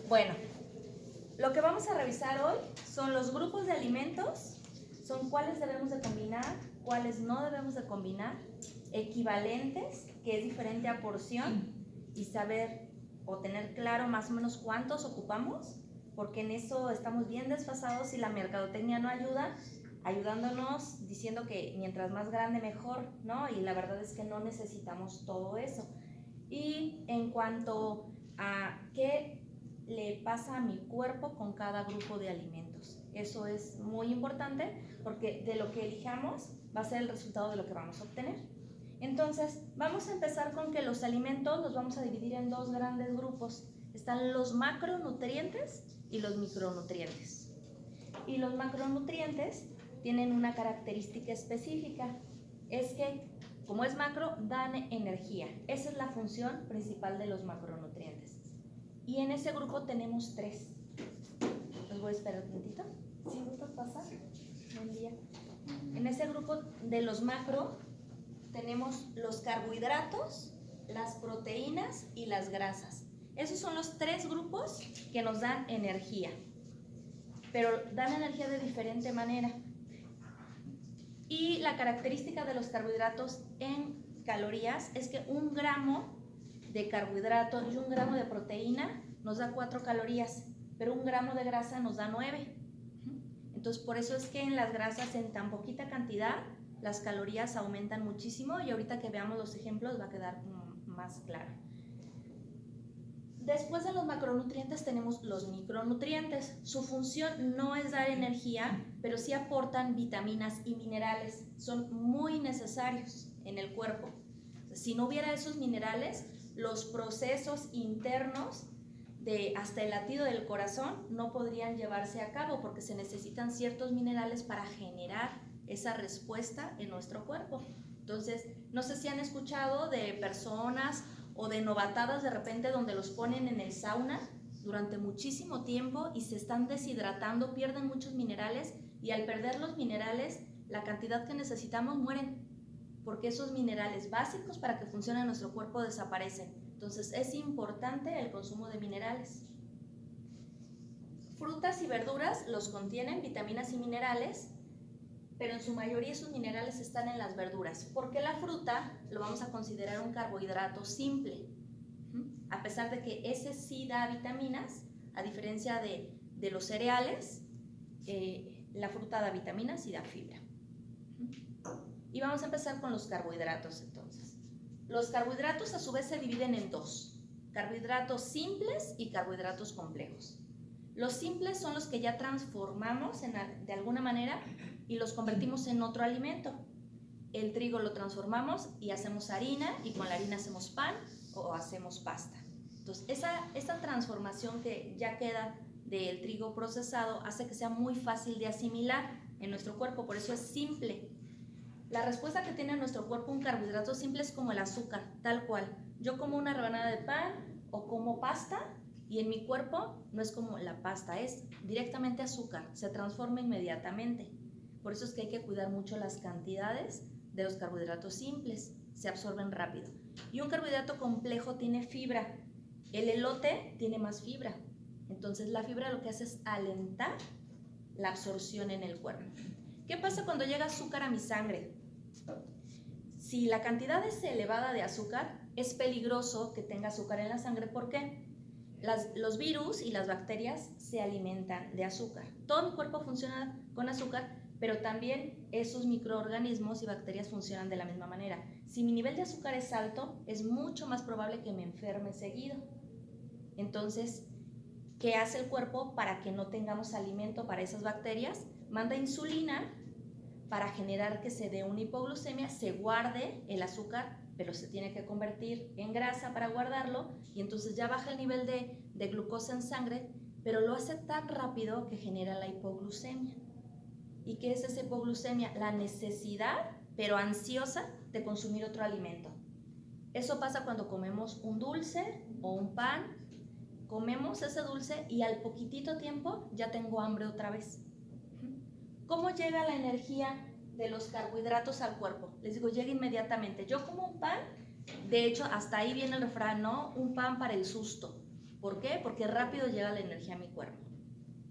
Bueno, lo que vamos a revisar hoy son los grupos de alimentos, son cuáles debemos de combinar, cuáles no debemos de combinar, equivalentes, que es diferente a porción, y saber o tener claro más o menos cuántos ocupamos, porque en eso estamos bien desfasados y la mercadotecnia no ayuda, ayudándonos diciendo que mientras más grande mejor, ¿no? Y la verdad es que no necesitamos todo eso. Y en cuanto a qué le pasa a mi cuerpo con cada grupo de alimentos, eso es muy importante porque de lo que elijamos va a ser el resultado de lo que vamos a obtener. Entonces, vamos a empezar con que los alimentos los vamos a dividir en dos grandes grupos. Están los macronutrientes y los micronutrientes. Y los macronutrientes tienen una característica específica, es que como es macro, dan energía. Esa es la función principal de los macronutrientes. Y en ese grupo tenemos tres. Los voy a esperar un momentito. ¿Sí gustas pasar? Buen día. En ese grupo de los macro tenemos los carbohidratos, las proteínas y las grasas. Esos son los tres grupos que nos dan energía, pero dan energía de diferente manera. Y la característica de los carbohidratos en calorías es que 1 gramo de carbohidrato y 1 gramo de proteína nos da 4 calorías, pero 1 gramo de grasa nos da 9. Entonces, por eso es que en las grasas en tan poquita cantidad las calorías aumentan muchísimo, y ahorita que veamos los ejemplos va a quedar más claro. Después de los macronutrientes tenemos los micronutrientes. Su función no es dar energía, pero sí aportan vitaminas y minerales. Son muy necesarios en el cuerpo. Si no hubiera esos minerales, los procesos internos de hasta el latido del corazón no podrían llevarse a cabo, porque se necesitan ciertos minerales para generar esa respuesta en nuestro cuerpo. Entonces, no sé si han escuchado de personas o de novatadas de repente donde los ponen en el sauna durante muchísimo tiempo y se están deshidratando, pierden muchos minerales, y al perder los minerales, la cantidad que necesitamos mueren, porque esos minerales básicos para que funcione nuestro cuerpo desaparecen. Entonces es importante el consumo de minerales. Frutas y verduras los contienen vitaminas y minerales, pero en su mayoría esos minerales están en las verduras, porque la fruta lo vamos a considerar un carbohidrato simple, a pesar de que ese sí da vitaminas, a diferencia de los cereales, la fruta da vitaminas y da fibra. Y vamos a empezar con los carbohidratos entonces. Los carbohidratos a su vez se dividen en dos: carbohidratos simples y carbohidratos complejos. Los simples son los que ya transformamos de alguna manera y los convertimos en otro alimento. El trigo lo transformamos y hacemos harina, y con la harina hacemos pan o hacemos pasta. Entonces, esa transformación que ya queda del trigo procesado hace que sea muy fácil de asimilar en nuestro cuerpo, por eso es simple. La respuesta que tiene nuestro cuerpo un carbohidrato simple es como el azúcar, tal cual. Yo como una rebanada de pan o como pasta, y en mi cuerpo no es como la pasta, es directamente azúcar, se transforma inmediatamente. Por eso es que hay que cuidar mucho las cantidades de los carbohidratos simples, se absorben rápido. Y un carbohidrato complejo tiene fibra. El elote tiene más fibra. Entonces la fibra lo que hace es alentar la absorción en el cuerpo. ¿Qué pasa cuando llega azúcar a mi sangre? Si la cantidad es elevada de azúcar, es peligroso que tenga azúcar en la sangre. ¿Por qué? Los virus y las bacterias se alimentan de azúcar. Todo mi cuerpo funciona con azúcar, pero también esos microorganismos y bacterias funcionan de la misma manera. Si mi nivel de azúcar es alto, es mucho más probable que me enferme seguido. Entonces, ¿qué hace el cuerpo para que no tengamos alimento para esas bacterias? Manda insulina para generar que se dé una hipoglucemia, se guarde el azúcar, pero se tiene que convertir en grasa para guardarlo, y entonces ya baja el nivel de glucosa en sangre, pero lo hace tan rápido que genera la hipoglucemia. ¿Y qué es esa hipoglucemia? La necesidad, pero ansiosa, de consumir otro alimento. Eso pasa cuando comemos un dulce o un pan, comemos ese dulce y al poquitito tiempo ya tengo hambre otra vez. ¿Cómo llega la energía de los carbohidratos al cuerpo? Les digo, llega inmediatamente. Yo como un pan, de hecho, hasta ahí viene el refrán, ¿no? Un pan para el susto. ¿Por qué? Porque rápido llega la energía a mi cuerpo.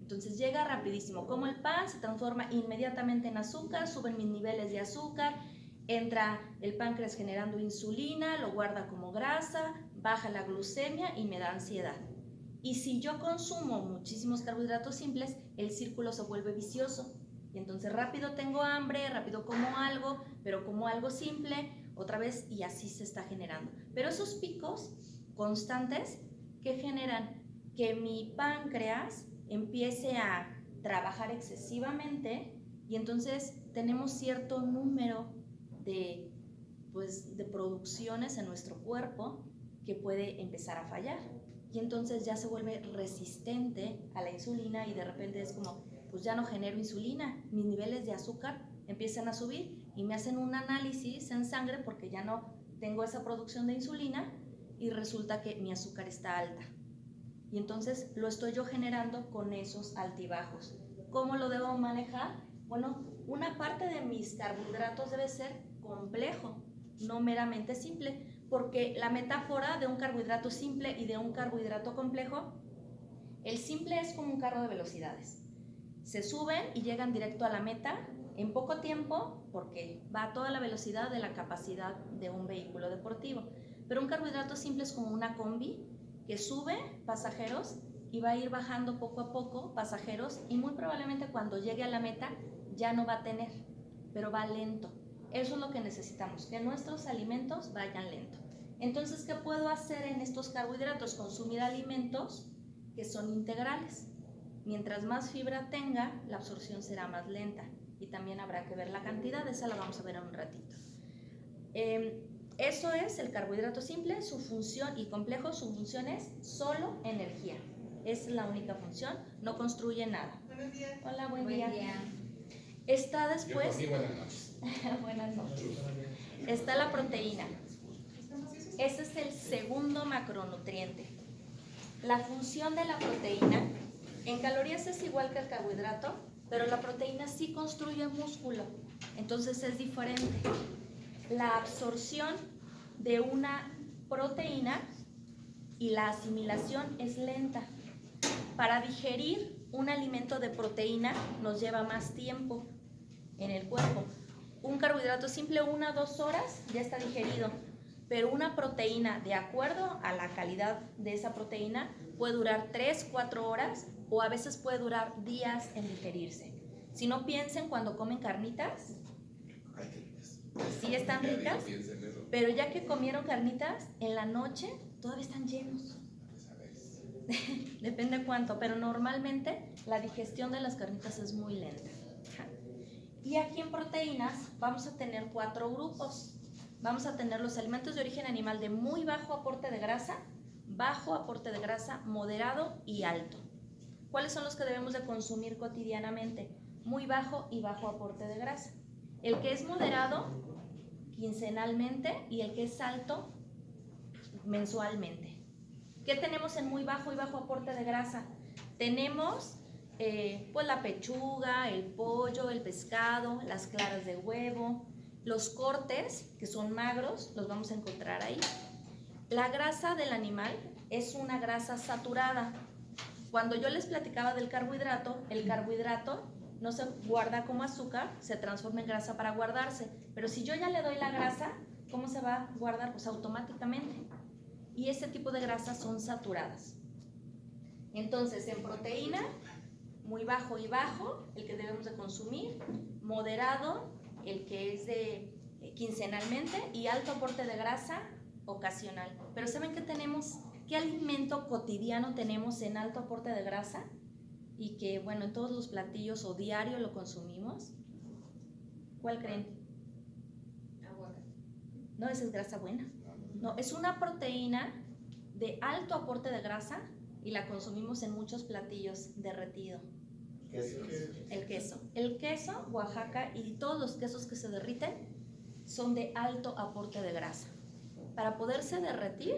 Entonces llega rapidísimo. Como el pan se transforma inmediatamente en azúcar, suben mis niveles de azúcar, entra el páncreas generando insulina, lo guarda como grasa, baja la glucemia y me da ansiedad. Y si yo consumo muchísimos carbohidratos simples, el círculo se vuelve vicioso. Y entonces rápido tengo hambre, rápido como algo, pero como algo simple, otra vez, y así se está generando. Pero esos picos constantes, ¿qué generan? Que mi páncreas empiece a trabajar excesivamente y entonces tenemos cierto número de producciones en nuestro cuerpo que puede empezar a fallar. Y entonces ya se vuelve resistente a la insulina y de repente es como, pues ya no genero insulina, mis niveles de azúcar empiezan a subir y me hacen un análisis en sangre porque ya no tengo esa producción de insulina y resulta que mi azúcar está alta. Y entonces lo estoy yo generando con esos altibajos. ¿Cómo lo debo manejar? Bueno, una parte de mis carbohidratos debe ser complejo, no meramente simple, porque la metáfora de un carbohidrato simple y de un carbohidrato complejo, el simple es como un carro de velocidades. Se suben y llegan directo a la meta en poco tiempo porque va a toda la velocidad de la capacidad de un vehículo deportivo. Pero un carbohidrato simple es como una combi que sube pasajeros y va a ir bajando poco a poco pasajeros y muy probablemente cuando llegue a la meta ya no va a tener, pero va lento. Eso es lo que necesitamos, que nuestros alimentos vayan lento. Entonces, ¿qué puedo hacer en estos carbohidratos? Consumir alimentos que son integrales. Mientras más fibra tenga, la absorción será más lenta y también habrá que ver la cantidad, esa la vamos a ver en un ratito. Eso es el carbohidrato simple, su función, y complejo, su función es solo energía. Es la única función, no construye nada. Buenos días. Hola, buen día. Está después. Buenas noches. Buenas noches. Está la proteína. Ese es el segundo macronutriente. La función de la proteína, en calorías es igual que el carbohidrato, pero la proteína sí construye músculo, entonces es diferente. La absorción de una proteína y la asimilación es lenta. Para digerir un alimento de proteína nos lleva más tiempo en el cuerpo. Un carbohidrato simple, 1 o 2 horas ya está digerido, pero una proteína, de acuerdo a la calidad de esa proteína, puede durar 3, 4 horas o a veces puede durar días en digerirse. Si no, piensen cuando comen carnitas, sí están ricas, pero ya que comieron carnitas, en la noche todavía están llenos. Depende cuánto, pero normalmente la digestión de las carnitas es muy lenta. Y aquí en proteínas vamos a tener 4 grupos. Vamos a tener los alimentos de origen animal de muy bajo aporte de grasa, moderado y alto. ¿Cuáles son los que debemos de consumir cotidianamente? Muy bajo y bajo aporte de grasa. El que es moderado, quincenalmente, y el que es alto, mensualmente. ¿Qué tenemos en muy bajo y bajo aporte de grasa? Tenemos pues la pechuga, el pollo, el pescado, las claras de huevo, los cortes, que son magros, los vamos a encontrar ahí. La grasa del animal es una grasa saturada. Cuando yo les platicaba del carbohidrato, el carbohidrato no se guarda como azúcar, se transforma en grasa para guardarse. Pero si yo ya le doy la grasa, ¿cómo se va a guardar? Pues automáticamente. Y ese tipo de grasas son saturadas. Entonces, en proteína, muy bajo y bajo, el que debemos de consumir, moderado, el que es de quincenalmente, y alto aporte de grasa, ocasional. Pero ¿saben qué tenemos? ¿Qué alimento cotidiano tenemos en alto aporte de grasa? Y que, bueno, en todos los platillos o diario lo consumimos. ¿Cuál creen? Aguacate. No, esa es grasa buena. No, es una proteína de alto aporte de grasa y la consumimos en muchos platillos derretido. El queso. El queso, Oaxaca y todos los quesos que se derriten son de alto aporte de grasa. Para poderse derretir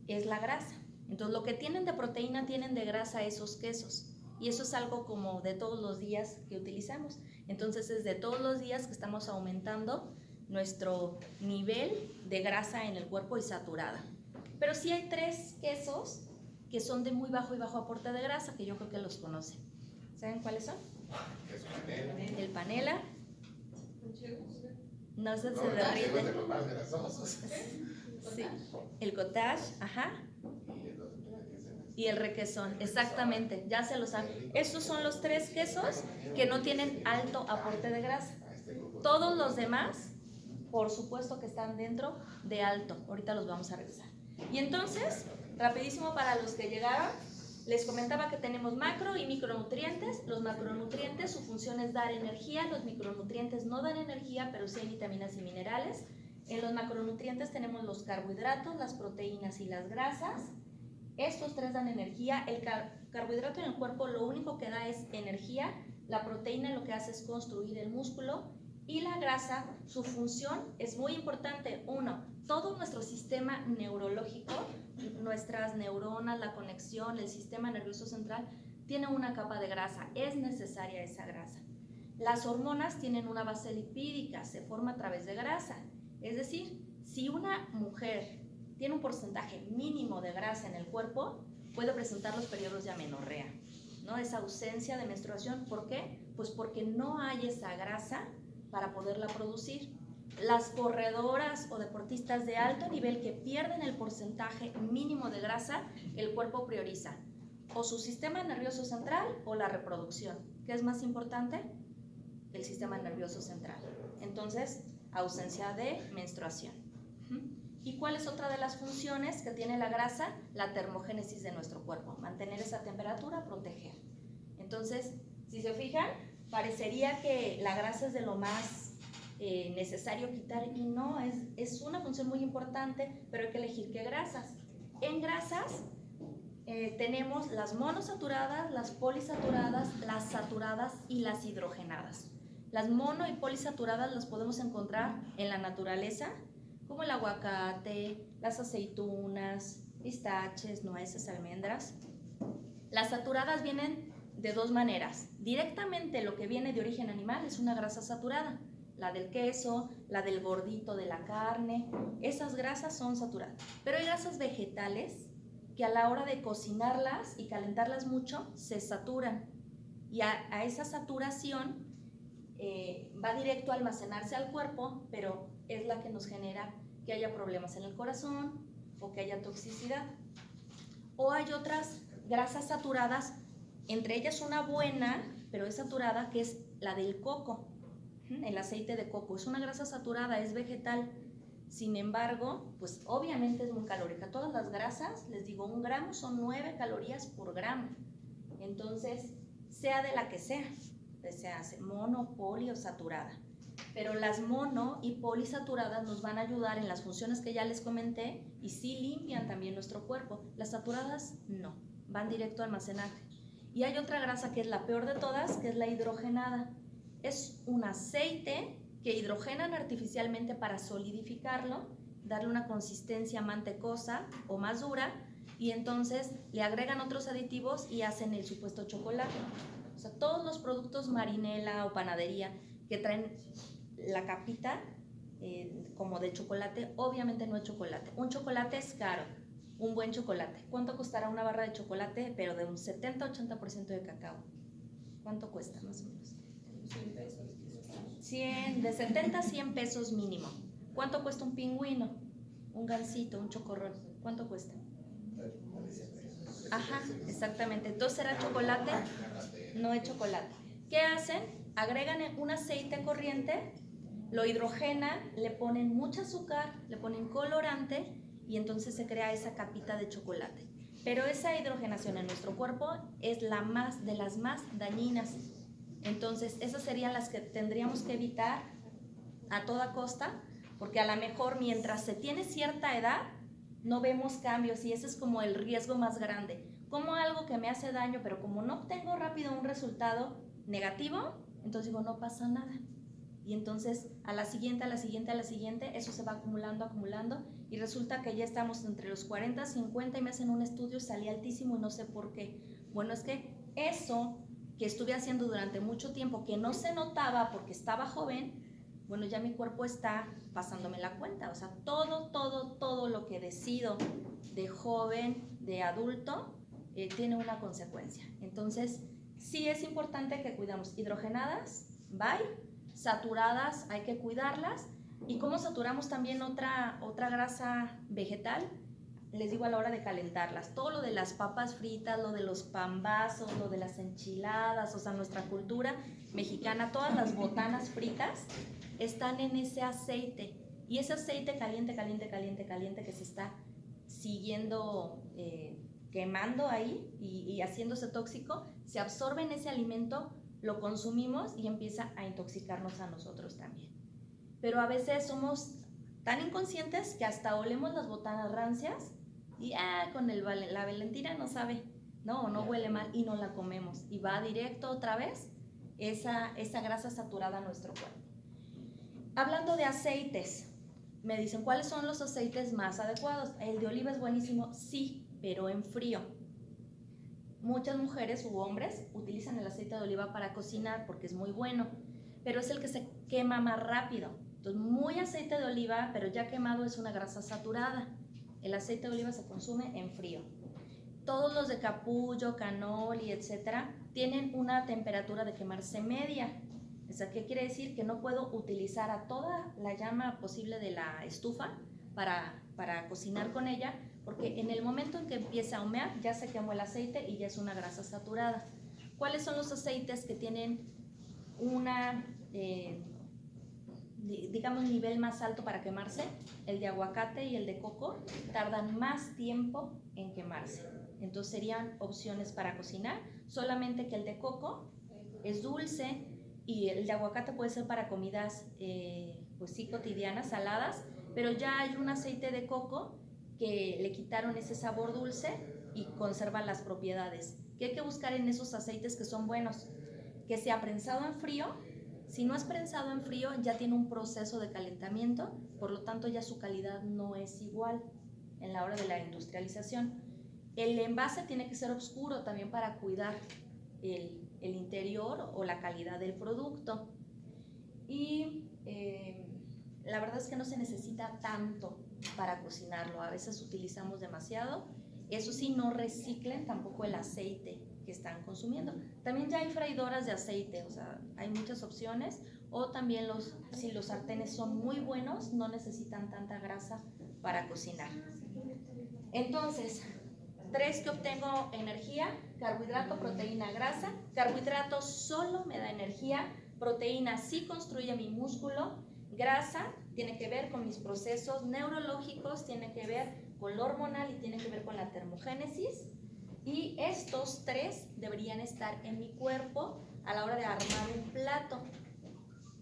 es la grasa. Entonces lo que tienen de proteína tienen de grasa esos quesos. Y eso es algo como de todos los días que utilizamos. Entonces es de todos los días que estamos aumentando nuestro nivel de grasa en el cuerpo y saturada. Pero sí hay 3 quesos que son de muy bajo y bajo aporte de grasa, que yo creo que los conocen. ¿Saben cuáles son? Es panela. El panela. No se No, derrite. de los más grasosos. Sí. El cottage, ajá. Y el requesón, exactamente, ya se lo saben. Estos son los 3 quesos que no tienen alto aporte de grasa. Todos los demás, por supuesto que están dentro de alto. Ahorita los vamos a revisar. Y entonces, rapidísimo para los que llegaron, les comentaba que tenemos macro y micronutrientes. Los macronutrientes, su función es dar energía. Los micronutrientes no dan energía, pero sí hay vitaminas y minerales. En los macronutrientes tenemos los carbohidratos, las proteínas y las grasas. Estos 3 dan energía. El carbohidrato en el cuerpo lo único que da es energía. La proteína lo que hace es construir el músculo. Y la grasa, su función es muy importante. 1, todo nuestro sistema neurológico, nuestras neuronas, la conexión, el sistema nervioso central, tiene una capa de grasa. Es necesaria esa grasa. Las hormonas tienen una base lipídica, se forma a través de grasa. Es decir, si una mujer tiene un porcentaje mínimo de grasa en el cuerpo, puede presentar los periodos de amenorrea, ¿no? Esa ausencia de menstruación. ¿Por qué? Pues porque no hay esa grasa para poderla producir. Las corredoras o deportistas de alto nivel que pierden el porcentaje mínimo de grasa, el cuerpo prioriza o su sistema nervioso central o la reproducción. ¿Qué es más importante? El sistema nervioso central. Entonces, ausencia de menstruación. ¿Y cuál es otra de las funciones que tiene la grasa? La termogénesis de nuestro cuerpo, mantener esa temperatura, proteger. Entonces, si se fijan, parecería que la grasa es de lo más necesario quitar, y no, es una función muy importante, pero hay que elegir qué grasas. En grasas tenemos las monosaturadas, las polisaturadas, las saturadas y las hidrogenadas. Las mono y polisaturadas las podemos encontrar en la naturaleza, como el aguacate, las aceitunas, pistaches, nueces, almendras. Las saturadas vienen de 2 maneras. Directamente lo que viene de origen animal es una grasa saturada, la del queso, la del gordito de la carne. Esas grasas son saturadas. Pero hay grasas vegetales que a la hora de cocinarlas y calentarlas mucho se saturan, y a esa saturación va directo a almacenarse al cuerpo, pero es la que nos genera que haya problemas en el corazón o que haya toxicidad. O hay otras grasas saturadas, entre ellas una buena, pero es saturada, que es la del coco. El aceite de coco es una grasa saturada, es vegetal. Sin embargo, pues obviamente es muy calórica. Todas las grasas, les digo, 1 gramo son 9 calorías por gramo. Entonces, sea de la que sea, se hace mono, poli o saturada. Pero las mono y polisaturadas nos van a ayudar en las funciones que ya les comenté, y sí limpian también nuestro cuerpo. Las saturadas no, van directo a almacenaje. Y hay otra grasa que es la peor de todas, que es la hidrogenada. Es un aceite que hidrogenan artificialmente para solidificarlo, darle una consistencia mantecosa o más dura, y entonces le agregan otros aditivos y hacen el supuesto chocolate. O sea, todos los productos marinela o panadería que traen la capita como de chocolate, obviamente no es chocolate. Un chocolate es caro, un buen chocolate. ¿Cuánto costará una barra de chocolate, pero de un 70-80% de cacao? ¿Cuánto cuesta más o menos? 100 pesos. 100, de 70 a 100 pesos mínimo. ¿Cuánto cuesta un pingüino? Un gansito, un chocorrol. ¿Cuánto cuesta? Ajá, exactamente. Entonces, ¿será chocolate? No es chocolate. ¿Qué hacen? Agregan un aceite corriente, lo hidrogenan, le ponen mucho azúcar, le ponen colorante, y entonces se crea esa capita de chocolate. Pero esa hidrogenación en nuestro cuerpo es de las más dañinas. Entonces, esas serían las que tendríamos que evitar a toda costa, porque a lo mejor mientras se tiene cierta edad no vemos cambios, y ese es como el riesgo más grande. Como algo que me hace daño, pero como no obtengo rápido un resultado negativo, entonces digo, no pasa nada. Y entonces a la siguiente, eso se va acumulando, y resulta que ya estamos entre los 40, 50, y me hacen un estudio y salí altísimo y no sé por qué. Bueno, es que eso que estuve haciendo durante mucho tiempo, que no se notaba porque estaba joven, bueno, ya mi cuerpo está pasándome la cuenta. O sea, todo lo que decido de joven, de adulto, tiene una consecuencia. Entonces, sí es importante que cuidamos hidrogenadas, bye, saturadas, hay que cuidarlas. ¿Y cómo saturamos también otra grasa vegetal? Les digo, a la hora de calentarlas, todo lo de las papas fritas, lo de los pambazos, lo de las enchiladas, o sea, nuestra cultura mexicana, todas las botanas fritas están en ese aceite. Y ese aceite caliente, caliente, caliente, caliente que se está siguiendo quemando ahí y haciéndose tóxico, se absorbe en ese alimento, lo consumimos y empieza a intoxicarnos a nosotros también. Pero a veces somos tan inconscientes que hasta olemos las botanas rancias y con la Valentina no sabe, no huele mal y no la comemos. Y va directo otra vez esa grasa saturada a nuestro cuerpo. Hablando de aceites, me dicen, ¿cuáles son los aceites más adecuados? El de oliva es buenísimo, sí, pero en frío. Muchas mujeres u hombres utilizan el aceite de oliva para cocinar porque es muy bueno, pero es el que se quema más rápido. Entonces, muy aceite de oliva, pero ya quemado es una grasa saturada. El aceite de oliva se consume en frío. Todos los de capullo, canoli, etcétera, tienen una temperatura de quemarse media. O sea, ¿qué quiere decir? Que no puedo utilizar a toda la llama posible de la estufa para cocinar con ella, porque en el momento en que empieza a humear ya se quemó el aceite y ya es una grasa saturada. ¿Cuáles son los aceites que tienen una, digamos, nivel más alto para quemarse? El de aguacate y el de coco tardan más tiempo en quemarse. Entonces serían opciones para cocinar, solamente que el de coco es dulce y el de aguacate puede ser para comidas, pues sí, cotidianas, saladas, pero ya hay un aceite de coco que le quitaron ese sabor dulce y conserva las propiedades. ¿Qué hay que buscar en esos aceites que son buenos? Que sea prensado en frío. Si no es prensado en frío, ya tiene un proceso de calentamiento, por lo tanto ya su calidad no es igual en la hora de la industrialización. El envase tiene que ser oscuro también para cuidar el interior o la calidad del producto. Y la verdad es que no se necesita tanto para cocinarlo, a veces utilizamos demasiado. Eso sí, no reciclen tampoco el aceite que están consumiendo. También ya hay freidoras de aceite, o sea, hay muchas opciones. O también si los sartenes son muy buenos, no necesitan tanta grasa para cocinar. Entonces, 3 que obtengo energía: carbohidrato, proteína, grasa. Carbohidrato solo me da energía, proteína sí construye mi músculo, grasa tiene que ver con mis procesos neurológicos, tiene que ver con lo hormonal y tiene que ver con la termogénesis. Y estos 3 deberían estar en mi cuerpo a la hora de armar un plato.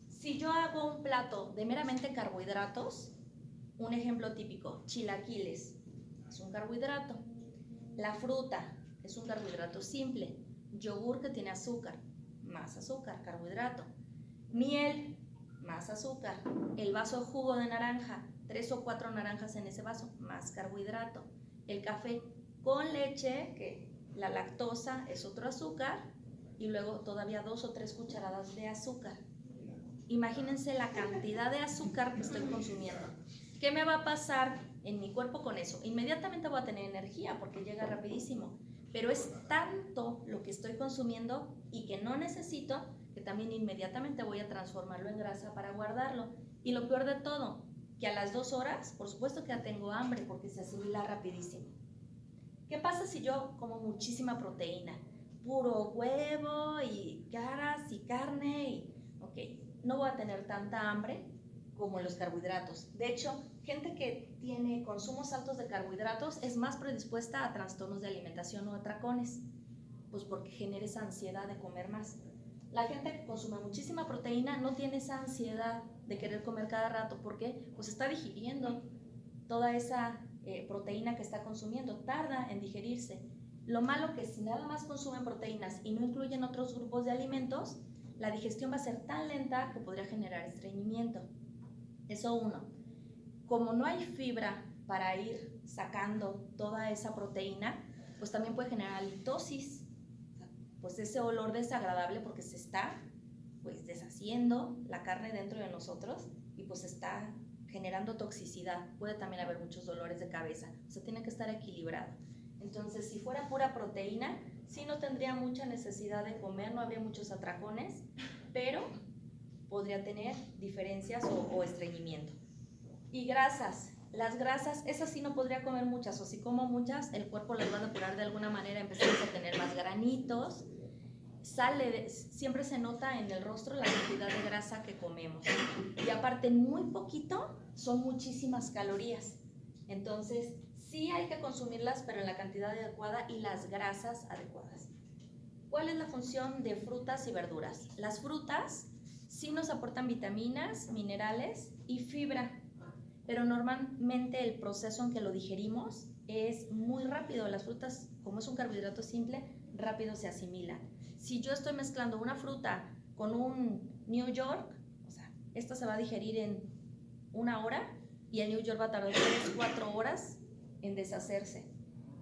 Si yo hago un plato de meramente carbohidratos, un ejemplo típico, chilaquiles, es un carbohidrato. La fruta es un carbohidrato simple. Yogur que tiene azúcar, más azúcar, carbohidrato. Miel, más azúcar. El vaso de jugo de naranja, 3 o 4 naranjas en ese vaso, más carbohidrato. El café con leche, que la lactosa es otro azúcar, y luego todavía 2 o 3 cucharadas de azúcar. Imagínense la cantidad de azúcar que estoy consumiendo. ¿Qué me va a pasar en mi cuerpo con eso? Inmediatamente voy a tener energía porque llega rapidísimo, pero es tanto lo que estoy consumiendo y que no necesito, que también inmediatamente voy a transformarlo en grasa para guardarlo. Y lo peor de todo, que a las 2 horas, por supuesto que ya tengo hambre porque se asimila rapidísimo. ¿Qué pasa si yo como muchísima proteína? Puro huevo y caras y carne y, no voy a tener tanta hambre como los carbohidratos. De hecho, gente que tiene consumos altos de carbohidratos es más predispuesta a trastornos de alimentación o atracones, pues porque genera esa ansiedad de comer más. La gente que consume muchísima proteína no tiene esa ansiedad de querer comer cada rato, porque pues está digiriendo toda esa proteína que está consumiendo, tarda en digerirse. Lo malo que si nada más consumen proteínas y no incluyen otros grupos de alimentos, la digestión va a ser tan lenta que podría generar estreñimiento. Eso uno. Como no hay fibra para ir sacando toda esa proteína, pues también puede generar halitosis, pues ese olor desagradable porque se está pues deshaciendo la carne dentro de nosotros y pues está generando toxicidad. Puede también haber muchos dolores de cabeza, o sea, tiene que estar equilibrado. Entonces, si fuera pura proteína, sí no tendría mucha necesidad de comer, no habría muchos atracones, pero podría tener diferencias o estreñimiento. Y grasas. Las grasas, esas sí no podría comer muchas, o si como muchas, el cuerpo las va a depurar de alguna manera, empezamos a tener más granitos. Siempre se nota en el rostro la cantidad de grasa que comemos. Y aparte, muy poquito, son muchísimas calorías. Entonces, sí hay que consumirlas, pero en la cantidad adecuada y las grasas adecuadas. ¿Cuál es la función de frutas y verduras? Las frutas sí nos aportan vitaminas, minerales y fibra, pero normalmente el proceso en que lo digerimos es muy rápido. Las frutas, como es un carbohidrato simple, rápido se asimilan. Si yo estoy mezclando una fruta con un New York, o sea, esta se va a digerir en 1 hora y el New York va a tardar 3-4 horas en deshacerse.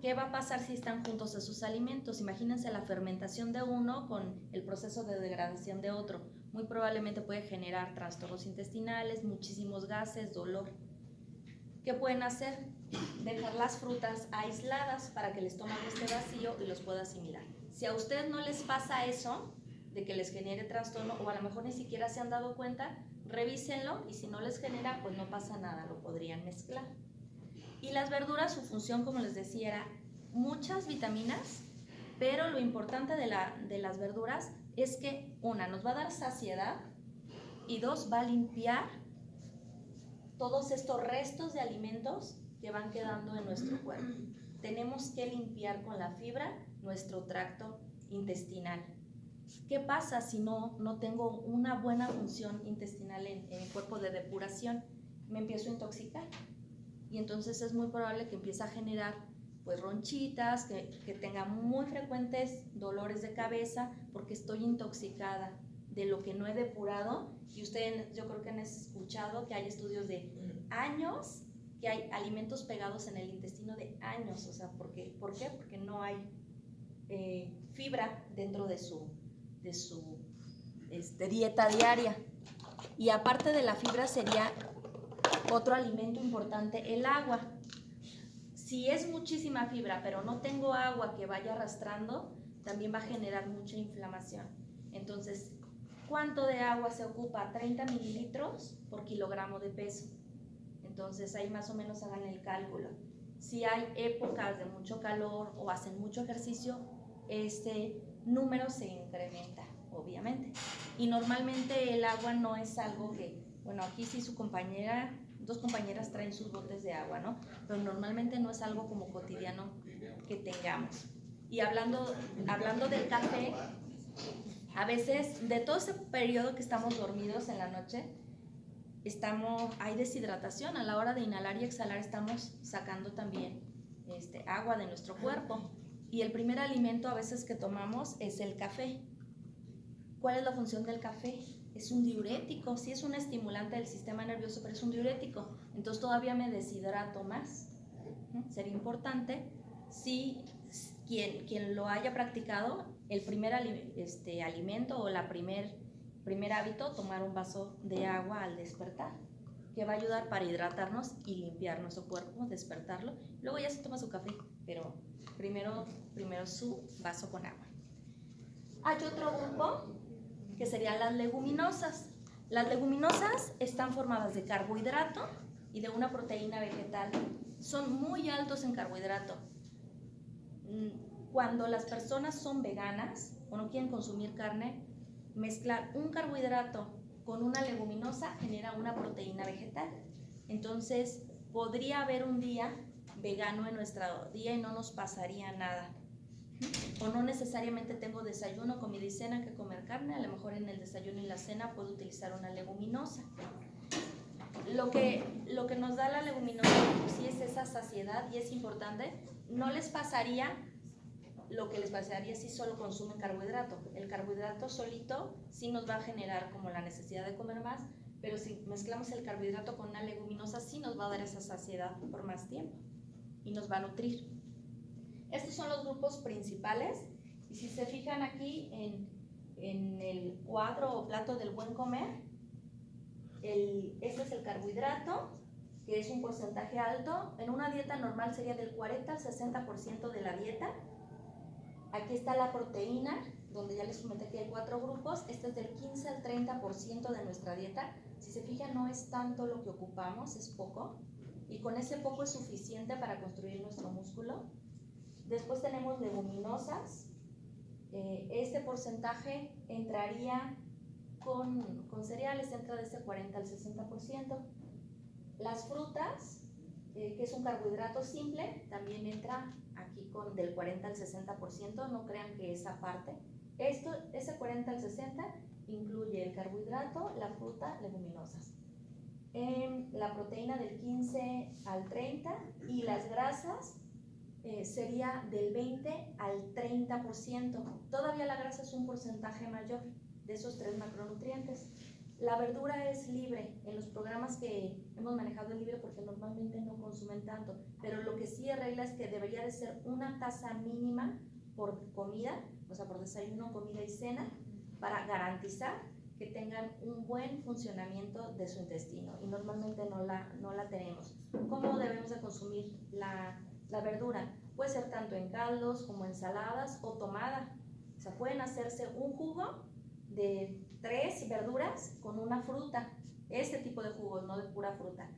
¿Qué va a pasar si están juntos esos alimentos? Imagínense la fermentación de uno con el proceso de degradación de otro. Muy probablemente puede generar trastornos intestinales, muchísimos gases, dolor. ¿Qué pueden hacer? Dejar las frutas aisladas para que el estómago esté vacío y los pueda asimilar. Si a ustedes no les pasa eso, de que les genere trastorno, o a lo mejor ni siquiera se han dado cuenta, revísenlo y si no les genera, pues no pasa nada, lo podrían mezclar. Y las verduras, su función, como les decía, era muchas vitaminas, pero lo importante de las verduras es que, una, nos va a dar saciedad y dos, va a limpiar todos estos restos de alimentos que van quedando en nuestro cuerpo. Tenemos que limpiar con la fibra nuestro tracto intestinal. ¿Qué pasa si no tengo una buena función intestinal en mi cuerpo de depuración? Me empiezo a intoxicar y entonces es muy probable que empiece a generar pues ronchitas, que tenga muy frecuentes dolores de cabeza porque estoy intoxicada de lo que no he depurado. Y ustedes, yo creo que han escuchado que hay estudios de años, que hay alimentos pegados en el intestino de años. O sea, ¿por qué? Porque no hay fibra dentro de su dieta diaria. Y aparte de la fibra sería otro alimento importante, el agua. Si es muchísima fibra, pero no tengo agua que vaya arrastrando, también va a generar mucha inflamación. Entonces, ¿cuánto de agua se ocupa? 30 mililitros por kilogramo de peso. Entonces, ahí más o menos hagan el cálculo. Si hay épocas de mucho calor o hacen mucho ejercicio, este número se incrementa, obviamente. Y normalmente el agua no es algo que, bueno, aquí sí dos compañeras traen sus botes de agua, ¿no? Pero normalmente no es algo como cotidiano que tengamos. Y hablando del café, a veces, de todo ese periodo que estamos dormidos en la noche, hay deshidratación. A la hora de inhalar y exhalar estamos sacando también agua de nuestro cuerpo. Y el primer alimento a veces que tomamos es el café. ¿Cuál es la función del café? Es un diurético, sí es un estimulante del sistema nervioso, pero es un diurético. Entonces todavía me deshidrato más. Sería importante si quien lo haya practicado, el primer alimento o primer hábito, tomar un vaso de agua al despertar, que va a ayudar para hidratarnos y limpiar nuestro cuerpo, despertarlo. Luego ya se toma su café, pero primero su vaso con agua. Hay otro grupo que serían las leguminosas. Las leguminosas están formadas de carbohidrato y de una proteína vegetal. Son muy altos en carbohidrato. Cuando las personas son veganas o no quieren consumir carne, mezclar un carbohidrato con una leguminosa genera una proteína vegetal. Entonces, podría haber un día vegano en nuestro día y no nos pasaría nada. O no necesariamente tengo desayuno, comida y cena que comer carne. A lo mejor en el desayuno y la cena puedo utilizar una leguminosa. Lo que nos da la leguminosa sí es esa saciedad y es importante. No les pasaría lo que les pasaría si solo consumen carbohidrato. El carbohidrato solito sí nos va a generar como la necesidad de comer más, pero si mezclamos el carbohidrato con una leguminosa sí nos va a dar esa saciedad por más tiempo y nos va a nutrir. Estos son los grupos principales y si se fijan aquí en el cuadro o plato del buen comer, este es el carbohidrato, que es un porcentaje alto. En una dieta normal sería del 40 al 60% de la dieta. Aquí está la proteína, donde ya les comenté que hay 4 grupos. Este es del 15 al 30% de nuestra dieta. Si se fijan, no es tanto lo que ocupamos, es poco. Y con ese poco es suficiente para construir nuestro músculo. Después tenemos leguminosas. Este porcentaje entraría con cereales, entra de ese 40 al 60%. Las frutas, que es un carbohidrato simple, también entra aquí con del 40 al 60%, no crean que esa parte. Ese 40 al 60 incluye el carbohidrato, la fruta, leguminosas. La proteína del 15 al 30 y las grasas sería del 20 al 30%. Todavía la grasa es un porcentaje mayor de esos 3 macronutrientes. La verdura es libre. En los programas que hemos manejado es libre porque normalmente no consumen tanto, pero lo que sí es regla es que debería de ser una taza mínima por comida, o sea, por desayuno, comida y cena, para garantizar que tengan un buen funcionamiento de su intestino, y normalmente no la tenemos. ¿Cómo debemos de consumir la verdura? Puede ser tanto en caldos como ensaladas o tomada. O sea, pueden hacerse un jugo de 3 verduras con una fruta, este tipo de jugos, no de pura fruta.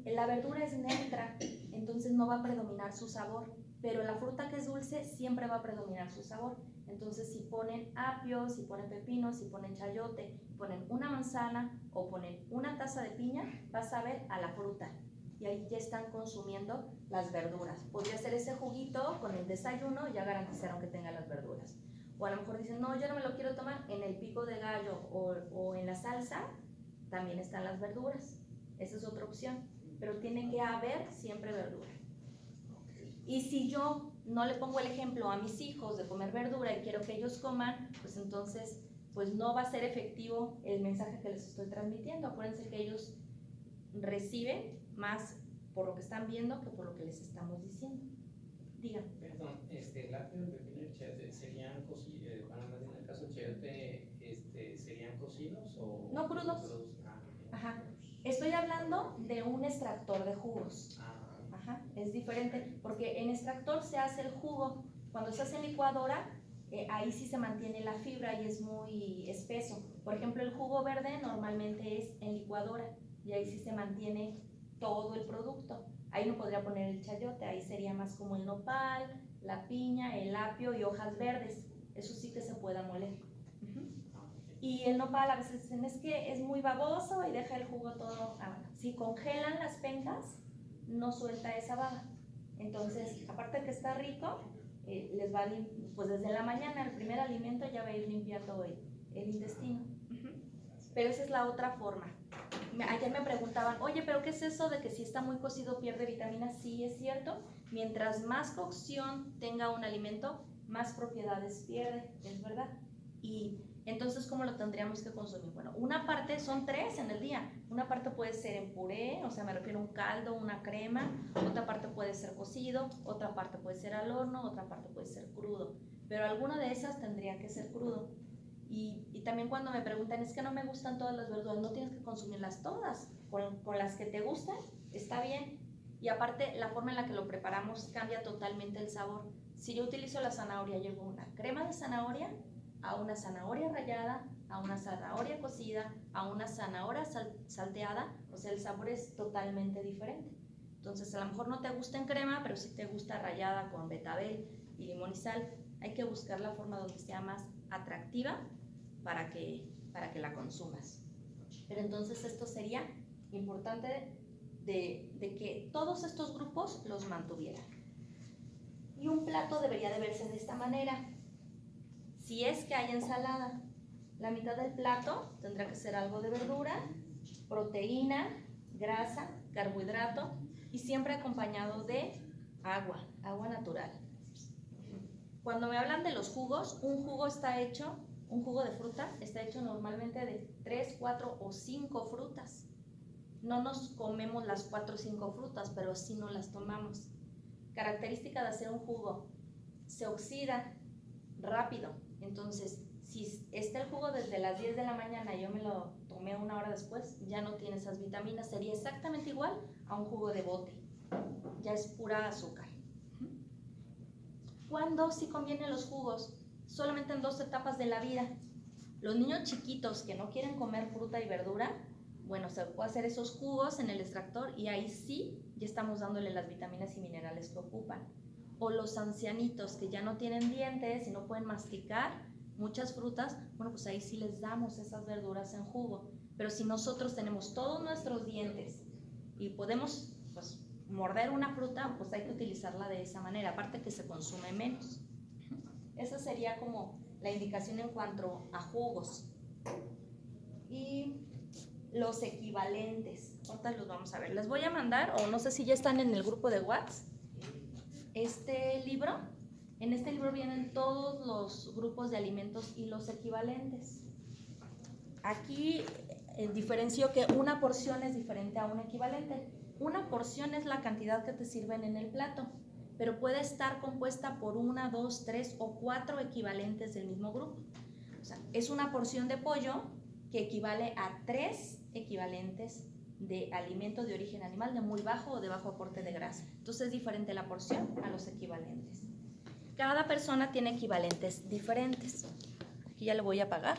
La verdura es neutra, entonces no va a predominar su sabor, pero la fruta que es dulce siempre va a predominar su sabor. Entonces, si ponen apio, si ponen pepino, si ponen chayote, ponen una manzana o ponen una taza de piña, vas a ver a la fruta, y ahí ya están consumiendo las verduras. Podría ser ese juguito con el desayuno, ya garantizaron que tenga las verduras. O a lo mejor dicen, no, yo no me lo quiero tomar, en el pico de gallo o en la salsa también están las verduras. Esa es otra opción, pero tiene que haber siempre verdura. Y si yo no le pongo el ejemplo a mis hijos de comer verdura y quiero que ellos coman, pues entonces pues no va a ser efectivo el mensaje que les estoy transmitiendo. Acuérdense que ellos reciben más por lo que están viendo que por lo que les estamos diciendo. Digan. Perdón, el apio, el pepino y el chayote serían cocidos, bueno, más en el caso del chayote, ¿serían cocidos o...? No, crudos. Ajá. Estoy hablando de un extractor de jugos. Ajá. Es diferente, porque en extractor se hace el jugo. Cuando se hace en licuadora, ahí sí se mantiene la fibra y es muy espeso. Por ejemplo, el jugo verde normalmente es en licuadora y ahí sí se mantiene todo el producto. Ahí no podría poner el chayote, ahí sería más como el nopal, la piña, el apio y hojas verdes. Eso sí que se pueda moler. Y el nopal a veces dicen, es que es muy baboso y deja el jugo todo. Bueno, si congelan las pencas, no suelta esa baba. Entonces, aparte de que está rico, les va a pues desde la mañana, el primer alimento ya va a ir limpiando el intestino. Pero esa es la otra forma. Ayer me preguntaban, oye, pero ¿qué es eso de que si está muy cocido pierde vitaminas? Sí, es cierto. Mientras más cocción tenga un alimento, más propiedades pierde, es verdad. Y entonces, ¿cómo lo tendríamos que consumir? Bueno, una parte, son 3 en el día. Una parte puede ser en puré, o sea, me refiero a un caldo, una crema. Otra parte puede ser cocido, otra parte puede ser al horno, otra parte puede ser crudo. Pero alguna de esas tendría que ser crudo. Y también cuando me preguntan, es que no me gustan todas las verduras, no tienes que consumirlas todas. Con las que te gustan, está bien. Y aparte, la forma en la que lo preparamos cambia totalmente el sabor. Si yo utilizo la zanahoria, llevo una crema de zanahoria, a una zanahoria rallada, a una zanahoria cocida, a una zanahoria salteada, o sea, el sabor es totalmente diferente. Entonces, a lo mejor no te gusta en crema, pero sí te gusta rallada con betabel y limón y sal. Hay que buscar la forma donde sea más atractiva para que la consumas. Pero entonces esto sería importante de que todos estos grupos los mantuvieran. Y un plato debería de verse de esta manera. Si es que hay ensalada, la mitad del plato tendrá que ser algo de verdura, proteína, grasa, carbohidrato y siempre acompañado de agua natural. Cuando me hablan de los jugos, un jugo de fruta está hecho normalmente de 3, 4 o 5 frutas. No nos comemos las 4 o 5 frutas, pero sí nos las tomamos. Característica de hacer un jugo: se oxida rápido. Entonces, Si está el jugo desde las 10 de la mañana y yo me lo tomé 1 hora después, ya no tiene esas vitaminas. Sería exactamente igual a un jugo de bote. Ya es pura azúcar. ¿Cuándo sí convienen los jugos? Solamente en 2 etapas de la vida. Los niños chiquitos que no quieren comer fruta y verdura, bueno, se puede hacer esos jugos en el extractor y ahí sí ya estamos dándole las vitaminas y minerales que ocupan. O los ancianitos que ya no tienen dientes y no pueden masticar muchas frutas, bueno, pues ahí sí les damos esas verduras en jugo. Pero si nosotros tenemos todos nuestros dientes y podemos, pues, morder una fruta, pues hay que utilizarla de esa manera, aparte que se consume menos. Esa sería como la indicación en cuanto a jugos. Y los equivalentes, ahorita los vamos a ver. Les voy a mandar, o no sé si ya están en el grupo de WhatsApp, este libro. En este libro vienen todos los grupos de alimentos y los equivalentes. Aquí diferencio que una porción es diferente a un equivalente. Una porción es la cantidad que te sirven en el plato, pero puede estar compuesta por 1, 2, 3 o 4 equivalentes del mismo grupo. O sea, es una porción de pollo que equivale a 3 equivalentes de alimento de origen animal de muy bajo o de bajo aporte de grasa. Entonces es diferente la porción a los equivalentes. Cada persona tiene equivalentes diferentes. Aquí ya le voy a apagar.